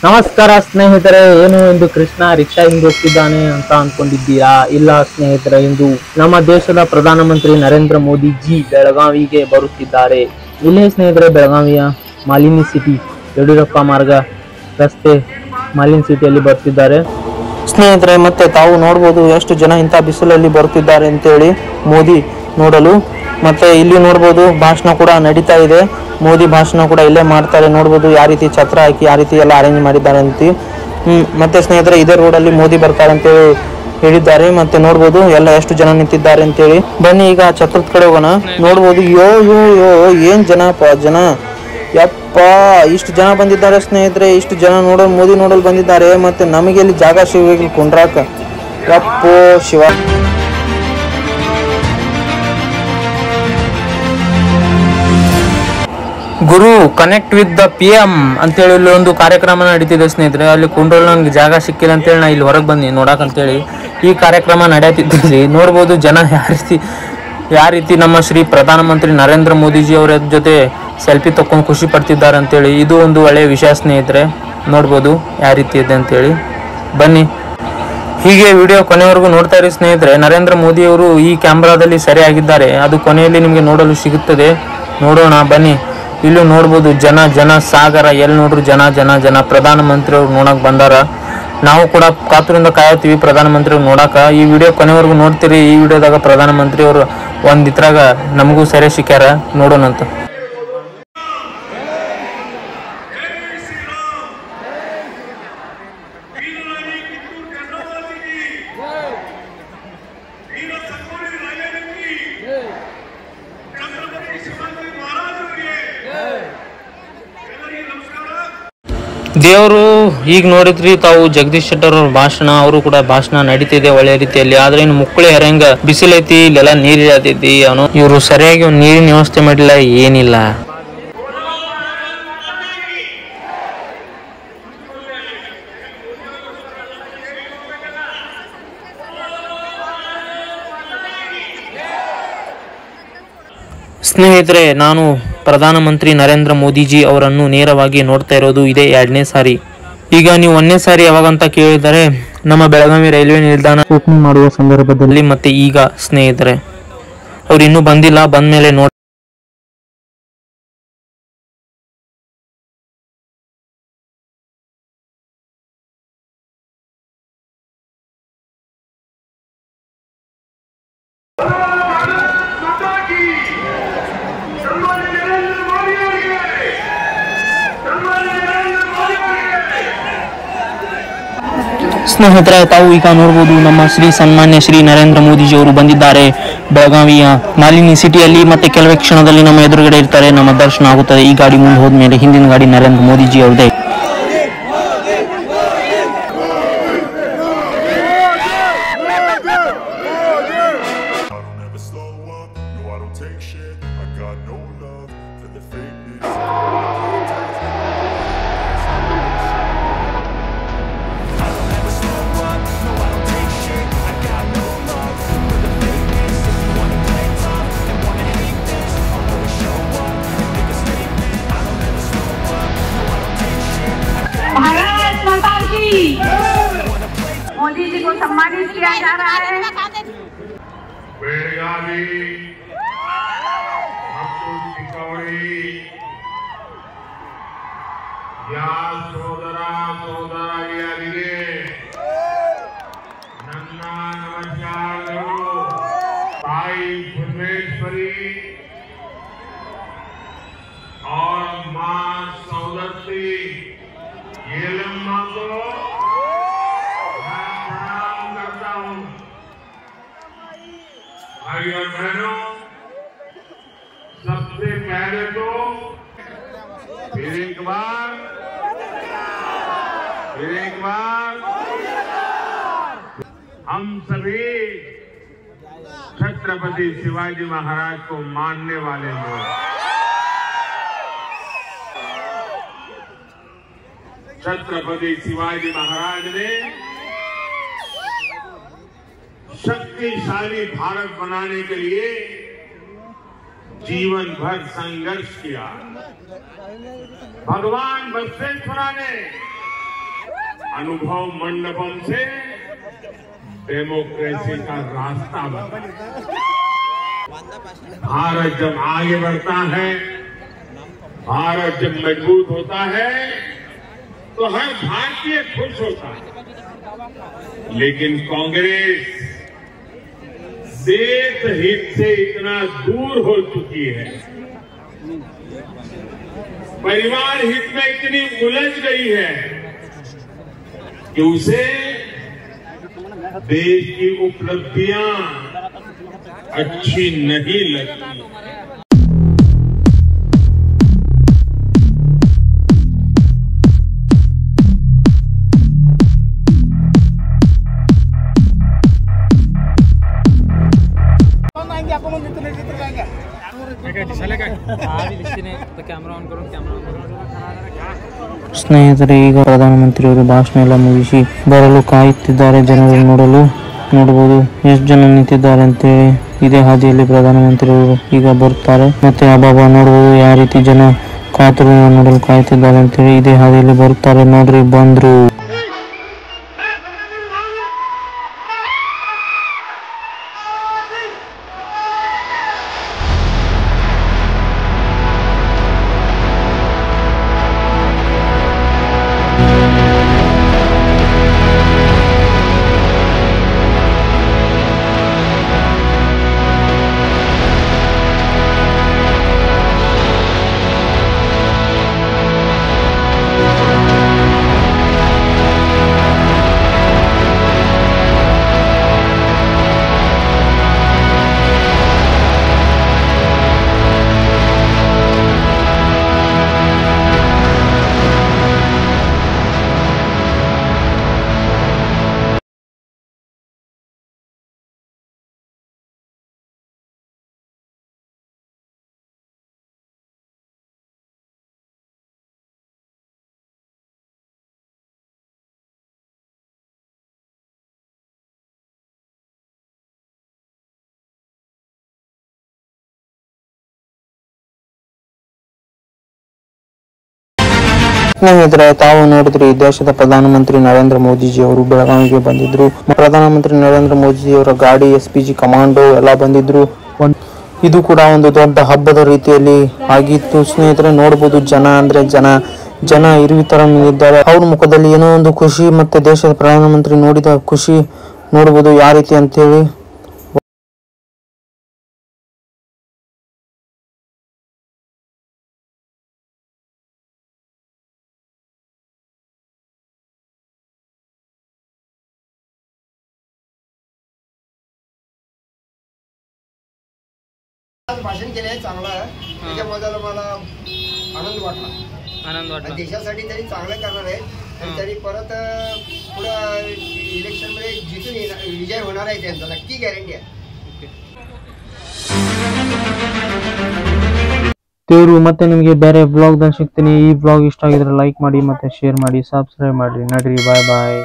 ನಮಸ್ಕಾರ ಸ್ನೇಹಿತರೆ, ಏನು ಇಂದು ಕೃಷ್ಣ ರಿಕ್ಷಾ ಹಿಂಗ್ ಹೋಗ್ತಿದ್ದಾನೆ ಅಂತ ಅನ್ಕೊಂಡಿದ್ದೀರಾ? ಇಲ್ಲ ಸ್ನೇಹಿತರೆ, ಇಂದು ನಮ್ಮ ದೇಶದ ಪ್ರಧಾನಮಂತ್ರಿ ನರೇಂದ್ರ ಮೋದಿ ಜಿ ಬೆಳಗಾವಿಗೆ ಬರುತ್ತಿದ್ದಾರೆ. ಇಲ್ಲೇ ಸ್ನೇಹಿತರೆ, ಬೆಳಗಾವಿಯ ಮಾಲಿನಿ ಸಿಟಿ ಯಡಿಯೂರಪ್ಪ ಮಾರ್ಗ ರಸ್ತೆ ಮಾಲಿನಿ ಸಿಟಿಯಲ್ಲಿ ಬರ್ತಿದ್ದಾರೆ ಸ್ನೇಹಿತರೆ. ಮತ್ತೆ ತಾವು ನೋಡ್ಬೋದು ಎಷ್ಟು ಜನ ಇಂಥ ಬಿಸಿಲಲ್ಲಿ ಬರುತ್ತಿದ್ದಾರೆ ಅಂತೇಳಿ ಮೋದಿ ನೋಡಲು. ಮತ್ತೆ ಇಲ್ಲಿ ನೋಡ್ಬೋದು ಭಾಷಣ ಕೂಡ ನಡೀತಾ ಇದೆ. ಮೋದಿ ಭಾಷಣ ಕೂಡ ಇಲ್ಲೇ ಮಾಡ್ತಾರೆ. ನೋಡ್ಬೋದು ಯಾವ ರೀತಿ ಛತ್ರ ಹಾಕಿ ಯಾವ ರೀತಿ ಎಲ್ಲ ಅರೇಂಜ್ ಮಾಡಿದ್ದಾರೆ ಅಂತ. ಮತ್ತೆ ಸ್ನೇಹಿತರೆ, ಇದೇ ರೋಡಲ್ಲಿ ಮೋದಿ ಬರ್ತಾರೆ ಅಂತೇಳಿ ಹೇಳಿದ್ದಾರೆ. ಮತ್ತೆ ನೋಡ್ಬೋದು ಎಲ್ಲ ಎಷ್ಟು ಜನ ನಿಂತಿದ್ದಾರೆ ಅಂತೇಳಿ. ಬನ್ನಿ ಈಗ ಛತ್ರದ ಕಡೆ ಹೋಗೋಣ. ನೋಡ್ಬೋದು ಯೋ ಯೋ ಯೋ ಏನ್ ಜನ ಯಪ್ಪ, ಇಷ್ಟು ಜನ ಬಂದಿದ್ದಾರೆ ಸ್ನೇಹಿತರೆ. ಇಷ್ಟು ಜನ ನೋಡಲ್ ಮೋದಿ ನೋಡಲ್ ಬಂದಿದ್ದಾರೆ. ಮತ್ತೆ ನಮಗೆ ಇಲ್ಲಿ ಜಾಗ ಸಿಗಬೇಕು ಕುಂಡ್ರಾಕ. ಯಪ್ಪೋ ಶಿವ. ಗುರು ಕನೆಕ್ಟ್ ವಿತ್ ದ PM ಅಂತೇಳಿ ಇಲ್ಲಿ ಒಂದು ಕಾರ್ಯಕ್ರಮ ನಡೀತಿದೆ ಸ್ನೇಹಿತರೆ. ಅಲ್ಲಿ ಕುಂಡ್ರಲ್ಲಿ ನನಗೆ ಜಾಗ ಸಿಕ್ಕಿಲ್ಲ ಅಂತೇಳಿ ನಾ ಇಲ್ಲಿ ಹೊರಗೆ ಬಂದು ನೋಡಕಂತೇಳಿ ಈ ಕಾರ್ಯಕ್ರಮ ನಡೆಯುತ್ತಿದ್ದಲ್ಲಿ ನೋಡ್ಬೋದು ಜನ ಯಾವ ರೀತಿ ನಮ್ಮ ಶ್ರೀ ಪ್ರಧಾನಮಂತ್ರಿ ನರೇಂದ್ರ ಮೋದಿಜಿ ಅವರ ಜೊತೆ ಸೆಲ್ಫಿ ತಕೊಂಡು ಖುಷಿ ಪಡ್ತಿದ್ದಾರೆ ಅಂತೇಳಿ. ಇದು ಒಂದು ಒಳ್ಳೆಯ ವಿಷಯ ಸ್ನೇಹಿತರೆ. ನೋಡ್ಬೋದು ಯಾವ ರೀತಿ ಇದೆ ಅಂತೇಳಿ. ಬನ್ನಿ ಹೀಗೆ ವಿಡಿಯೋ ಕೊನೆವರೆಗೂ ನೋಡ್ತಾ ಇರಿ ಸ್ನೇಹಿತರೆ. ನರೇಂದ್ರ ಮೋದಿ ಅವರು ಈ ಕ್ಯಾಮ್ರಾದಲ್ಲಿ ಸರಿಯಾಗಿದ್ದಾರೆ, ಅದು ಕೊನೆಯಲ್ಲಿ ನಿಮಗೆ ನೋಡಲು ಸಿಗುತ್ತದೆ. ನೋಡೋಣ ಬನ್ನಿ. ಇಲ್ಲೂ ನೋಡ್ಬೋದು ಜನ ಸಾಗರ, ಎಲ್ಲಿ ನೋಡ್ರು ಜನ ಪ್ರಧಾನಮಂತ್ರಿ ಅವ್ರು ನೋಡಕ್ ಬಂದಾರ. ನಾವು ಕೂಡ ಕಾತುರಿಂದ ಕಾಯತ್ತೀವಿ ಪ್ರಧಾನಮಂತ್ರಿ ಅವ್ರು ನೋಡಾಕ. ಈ ವಿಡಿಯೋ ಕೊನೆವರೆಗೂ ನೋಡ್ತೀರಿ. ಈ ವಿಡಿಯೋದಾಗ ಪ್ರಧಾನಮಂತ್ರಿ ಅವರು ಒಂದ್ ಇದ್ರಾಗ ನಮಗೂ ಸರಿ ಸಿಕ್ಕ್ಯಾರ, ನೋಡೋಣಂತ. ದೇವರು ಈಗ ನೋಡಿದ್ರಿ ತಾವು ಜಗದೀಶ್ ಶೆಟ್ಟರ್ ಅವ್ರ ಭಾಷಣ, ಅವರು ಕೂಡ ಭಾಷಣ ನಡೀತಿದೆ ಒಳ್ಳೆ ರೀತಿಯಲ್ಲಿ. ಆದ್ರೆ ಇನ್ನು ಮುಕ್ಕಳಿ ಹರಂಗ ಬಿಸಿಲೈತಿ, ಇಲ್ಲೆಲ್ಲ ನೀರ್ ಇರತೈತಿ. ಅವನು ಇವರು ಸರಿಯಾಗಿ ಒಂದು ನೀರಿನ ವ್ಯವಸ್ಥೆ ಮಾಡಿಲ್ಲ, ಏನಿಲ್ಲ. ಸ್ನೇಹಿತರೆ, ನಾನು ಪ್ರಧಾನಮಂತ್ರಿ ನರೇಂದ್ರ ಮೋದಿಜಿ ಅವರನ್ನು ನೇರವಾಗಿ ನೋಡ್ತಾ ಇರೋದು ಇದೇ 2ನೇ ಸಾರಿ. ಈಗ ನೀವು 1ನೇ ಸಾರಿ ಯಾವಾಗಂತ ಕೇಳಿದರೆ ನಮ್ಮ ಬೆಳಗಾವಿ ರೈಲ್ವೆ ನಿಲ್ದಾಣ ಓಪನಿಂಗ್ ಮಾಡುವ ಸಂದರ್ಭದಲ್ಲಿ. ಮತ್ತೆ ಈಗ ಸ್ನೇಹಿತರೆ ಅವ್ರು ಇನ್ನೂ ಬಂದಿಲ್ಲ, ಬಂದ್ಮೇಲೆ ನೋಡಿ. ಸ್ನೇಹಿತರೆ, ತಾವು ಈಗ ನೋಡ್ಬೋದು ನಮ್ಮ ಸನ್ಮಾನ್ಯ ಶ್ರೀ ನರೇಂದ್ರ ಮೋದಿಜಿ ಅವರು ಬಂದಿದ್ದಾರೆ ಬೆಳಗಾವಿಯ ಮಾಲಿನಿ ಸಿಟಿಯಲ್ಲಿ. ಮತ್ತೆ ಕೆಲವೇ ಕ್ಷಣದಲ್ಲಿ ನಮ್ಮ ಎದುರುಗಡೆ ಇರ್ತಾರೆ, ನಮ್ಮ ದರ್ಶನ ಆಗುತ್ತದೆ. ಈ ಗಾಡಿ ಮುಂದೆ ಹೋದ್ಮೇಲೆ ಹಿಂದಿನ ಗಾಡಿ ನರೇಂದ್ರ ಮೋದಿಜಿ ಅವ್ರದೇ. मोदी जी को सम्मानित किया जा रहा है। बेळगावी, चिक्कोडी या ಸೋದರಿಯರಿಗೆ ನನ್ನ ನಮಸ್ಕಾರಗಳು. ताई भुवनेश्वरी और मां सौदत्ती येलम्मा को मैं प्रणाम करता हूं। भाई और बहनों, सबसे पहले तो फिर एक बार हम सभी छत्रपति शिवाजी महाराज को मानने वाले लोग, छत्रपति शिवाजी महाराज ने शक्तिशाली भारत बनाने के लिए जीवन भर संघर्ष किया। भगवान बसवेश्वरा ने अनुभव मंडपम से डेमोक्रेसी का रास्ता बना। भारत जब आगे बढ़ता है, भारत जब मजबूत होता है, तो हर भारतीय खुश होता है। लेकिन कांग्रेस देश हित से इतना दूर हो चुकी है, परिवार हित में इतनी उलझ गई है कि उसे देश की उपलब्धियां अच्छी नहीं लगती। ಸ್ನೇಹಿತರೆ, ಈಗ ಪ್ರಧಾನಮಂತ್ರಿಯವರು ಭಾಷಣ ಎಲ್ಲ ಮುಗಿಸಿ ಬರಲು ಕಾಯುತ್ತಿದ್ದಾರೆ. ಜನರು ನೋಡಬಹುದು ಎಷ್ಟು ಜನ ನಿಂತಿದ್ದಾರೆ ಅಂತೇಳಿ. ಇದೇ ಹಾದಿಯಲ್ಲಿ ಪ್ರಧಾನಮಂತ್ರಿಯವರು ಈಗ ಬರುತ್ತಾರೆ. ಮತ್ತೆ ಅಬ್ಬಬ್ಬ ನೋಡಬಹುದು ಯಾವ ರೀತಿ ಜನ ಕಾತುರ ನೋಡಲು ಕಾಯುತ್ತಿದ್ದಾರೆ ಅಂತೇಳಿ. ಇದೇ ಹಾದಿಯಲ್ಲಿ ಬರುತ್ತಾರೆ. ನೋಡ್ರಿ, ಬಂದ್ರು. ಸ್ನೇಹಿತರೆ, ತಾವು ನೋಡಿದ್ರಿ, ದೇಶದ ಪ್ರಧಾನಮಂತ್ರಿ ನರೇಂದ್ರ ಮೋದಿಜಿ ಅವರು ಬೆಳಗಾವಿಗೆ ಬಂದಿದ್ರು. ಪ್ರಧಾನಮಂತ್ರಿ ನರೇಂದ್ರ ಮೋದಿಜಿ ಅವರ ಗಾಡಿ SPG ಕಮಾಂಡೋ ಎಲ್ಲ ಬಂದಿದ್ರು. ಇದು ಕೂಡ ಒಂದು ದೊಡ್ಡ ಹಬ್ಬದ ರೀತಿಯಲ್ಲಿ ಆಗಿತ್ತು. ಸ್ನೇಹಿತರೆ, ನೋಡಬಹುದು ಜನ ಅಂದ್ರೆ ಜನ ಇರುವಿ ತರ ನಿಂತಿದ್ದಾರೆ. ಅವ್ರ ಮುಖದಲ್ಲಿ ಏನೋ ಒಂದು ಖುಷಿ, ಮತ್ತೆ ದೇಶದ ಪ್ರಧಾನಮಂತ್ರಿ ನೋಡಿದ ಖುಷಿ ನೋಡಬಹುದು ಯಾವ ರೀತಿ ಅಂತೇಳಿ. भाषण केले चांगलं आहे, त्याच्याबद्दल मला आनंद वाटला. देशासाठी तरी चांगलं करणार आहे आणि तरी परत पुढे इलेक्शन मध्ये जिथून विजय होणार आहे त्यांचा नक्की गॅरंटी आहे. ದೇವರು ಮತ್ತೆ ನಿಮಗೆ ಬೇರೆ ಬ್ಲಾಗ್ ದಾಗ ಸಿಗ್ತೀನಿ. ಈ ಬ್ಲಾಗ್ ಇಷ್ಟ ಆಗಿದ್ರೆ ಲೈಕ್ ಮಾಡಿ, ಮತ್ತೆ ಶೇರ್ ಮಾಡಿ, ಸಬ್ಸ್ಕ್ರೈಬ್ ಮಾಡಿ. ನಡ್ರಿ, ಬಾಯ್ ಬಾಯ್.